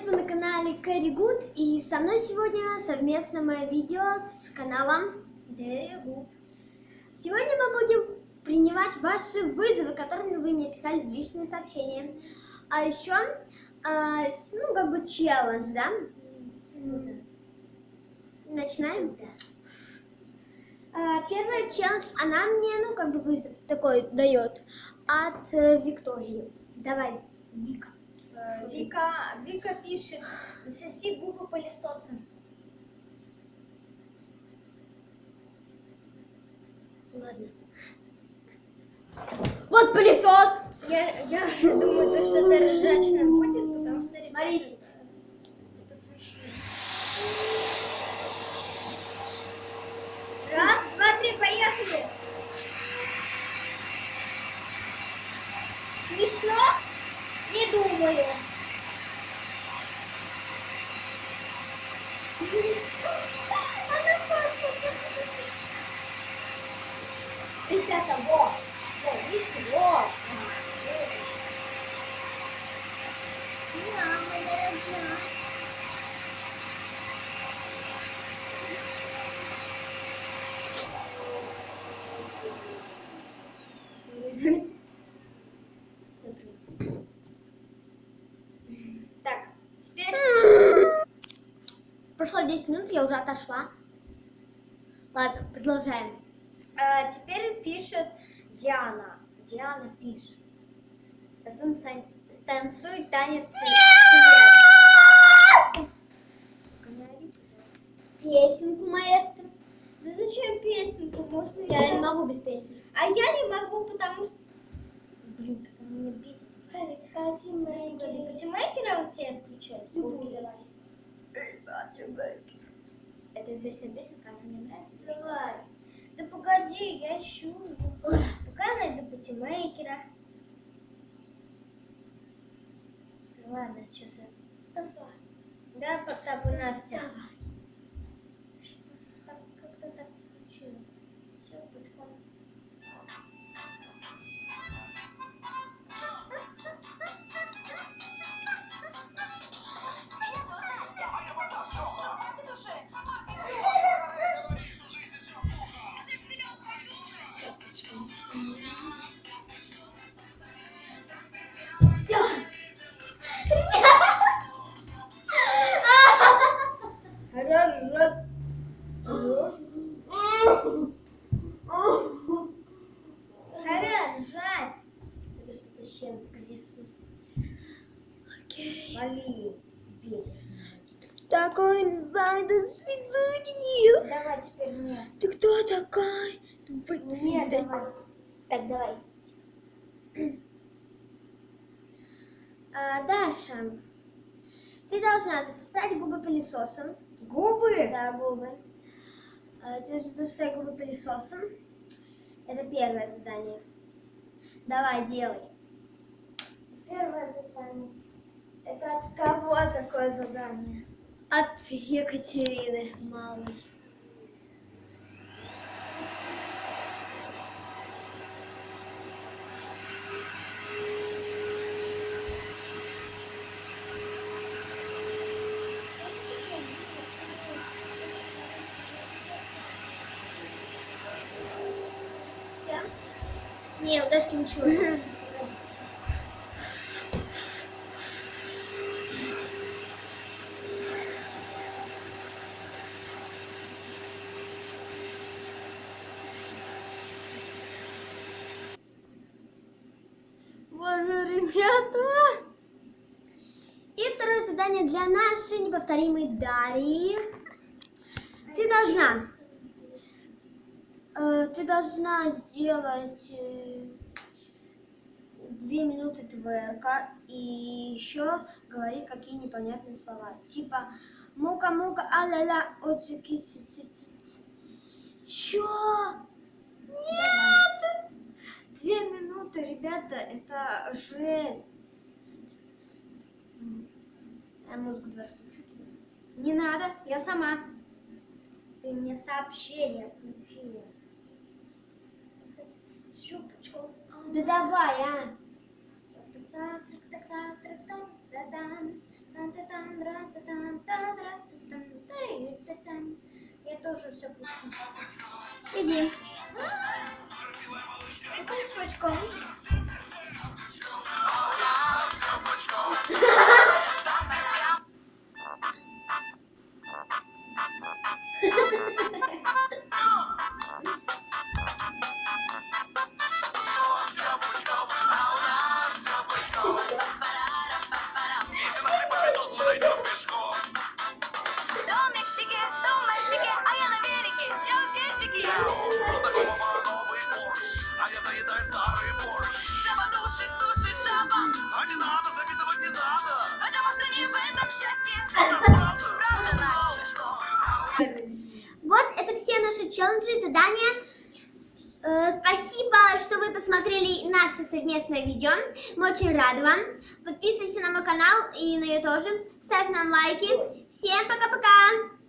приветствую на канале Карина, и со мной сегодня совместное видео с каналом ГУБ. Сегодня мы будем принимать ваши вызовы, которые вы мне писали в личные сообщения. А еще, челлендж, да? Начинаем? Да. Первый челлендж, она мне, вызов такой дает от Виктории. Давай, Вика. Вика пишет: засоси губы пылесосом. Ладно. Вот пылесос! Я думаю, то что-то ржачное будет, потому что, ребята, смотрите, это смешно. Раз, два, три, поехали! Смешно? Не думаю. Ребята, вот, видите, вот. Мама дорогая. Так, теперь... Прошло 10 минут, я уже отошла. Ладно, продолжаем. Теперь пишет Диана. Диана пишет: станцуй танец свет. Песенку, маэстро. Да зачем песенку? Можно Я не могу без песни. А я не могу, потому что... Блин, как она меня бесит. Патимейкера у тебя включать? Любую давай. Это известная песенка, она мне нравится. Давай. Да погоди, я ищу. Пока я найду патимейкера. Ладно, сейчас я... Давай. Да, Потапу Настя. Давай. Как-то так включила. Все, пучком. Ржать. Это что-то с чем-то, конечно. Окей. Вали, бесишь. Такой, дай, до свидания. Давай теперь мне. Ты кто такая? Мне давай. Так, давай. Даша, ты должна засосать губы пылесосом. Губы? Да, губы. Ты должна засосать губы пылесосом. Это первое задание. Давай, делай. Первое задание. Это от кого такое задание? От Екатерины малой. Не, у Дашки ничего. Боже, ребята! И второе задание для нашей неповторимой Дарьи. Ты должна сделать 2 минуты тверка и еще говорить какие непонятные слова. Типа мука-мука, а-ля-ля, оцики. Чё? Нет! 2 минуты, ребята, это жесть. Я музыку 2 включу. Не надо, я сама. Ты мне сообщение включила. Щупочку. Да давай, а! Я тоже все пущу. Иди. Это очко. Вот это все наши челленджи, задания. Спасибо, что вы посмотрели наше совместное видео. Мы очень рады вам. Подписывайся на мой канал и на ее тоже. Ставь нам лайки. Всем пока-пока!